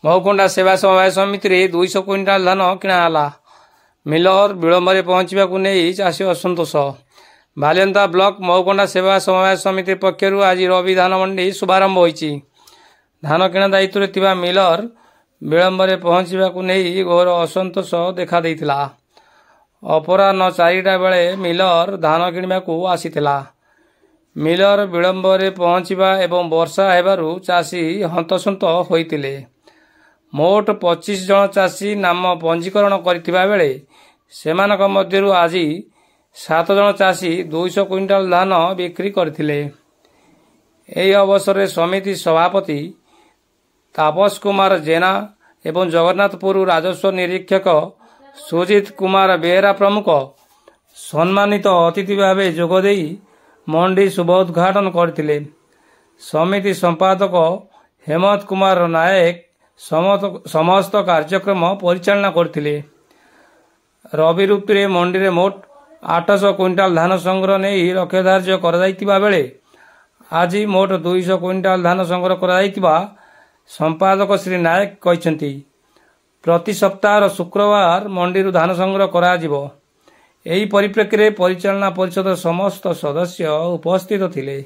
ମହୁକୁଣ୍ଡା ସେବା ସମବାୟ ସମିତିରେ 200 କ୍ୱିଣ୍ଟାଲ ଧାନ କିଣା ହେଲା। ମିଲର ବିଳମ୍ବରେ ପହଞ୍ଚିବାକୁ ନେଇ ଚାଷୀ ଅସନ୍ତୋଷ। ବାଲିଅନ୍ତା ବ୍ଲକ ମହୁକୁଣ୍ଡା ସେବା ସମବାୟ ସମିତି ପକ୍ଷରୁ ଆଜି ରବି ଧାନ ମଣ୍ଡି ଶୁଭାରମ୍ଭ ହୋଇଛି। ଧାନ କିଣା ଦାୟିତ୍ୱରେ ଥିବା ମିଲର ବିଳମ୍ବରେ ପହଞ୍ଚିବାକୁ ନେଇ ଘୋର ଅସନ୍ତୋଷ ଦେଖାଦେଇଥିଲା। ଅପରାହ୍ନ 4ଟା ବେଳେ ମିଲର ଧାନ କିଣିବାକୁ ଆସିଥିଲା। ମିଲର ବିଳମ୍ବରେ ପହଞ୍ଚିବା ଏବଂ ବର୍ଷା ହେବାରୁ ଚାଷୀ ହନ୍ତସନ୍ତ ହୋଇଥିଲେ। ମୋଟ 25 ଜଣ ଚାଷୀ ନାମ ପଞ୍ଜୀକରଣ କରିଥିବା ବେଳେ ସେମାନଙ୍କ ମଧ୍ୟରୁ ଆଜି 7 ଜଣ ଚାଷୀ 200 କ୍ୱିଣ୍ଟାଲ ଧାନ ବିକ୍ରି କରିଥିଲେ। ଏହି ଅବସରରେ ସମିତି ସଭାପତି ତାପସ କୁମାର ଜେନା ଏବଂ ଜଗନ୍ନାଥପୁର ରାଜସ୍ୱ ନିରୀକ୍ଷକ ସୁଜିତ କୁମାର ବେହେରା ପ୍ରମୁଖ ସମ୍ମାନିତ ଅତିଥି ଭାବେ ଯୋଗଦେଇ ମଣ୍ଡି ଶୁଭ ଉଦ୍ଘାଟନ କରିଥିଲେ। ସମିତି ସମ୍ପାଦକ ହେମନ୍ତ କୁମାର ନାୟକ ସମସ୍ତ କାର୍ଯ୍ୟକ୍ରମ ପରିଚାଳନା କରିଥିଲେ। ରବି ଋତୁରେ ମଣ୍ଡିରେ ମୋଟ 800 କ୍ୱିଣ୍ଟାଲ ଧାନ ସଂଗ୍ରହ ନେଇ ଲକ୍ଷ୍ୟ ଧାର୍ଯ୍ୟ କରାଯାଇଥିବା ବେଳେ ଆଜି ମୋଟ 200 କ୍ୱିଣ୍ଟାଲ ଧାନ ସଂଗ୍ରହ କରାଯାଇଥିବା ସମ୍ପାଦକ ଶ୍ରୀ ନାୟକ କହିଛନ୍ତି। ପ୍ରତି ସପ୍ତାହର ଶୁକ୍ରବାର ମଣ୍ଡିରୁ ଧାନ ସଂଗ୍ରହ କରାଯିବ। ଏହି ପରିପ୍ରେକ୍ଷୀରେ ପରିଚାଳନା ପରିଷଦର ସମସ୍ତ ସଦସ୍ୟ ଉପସ୍ଥିତ ଥିଲେ।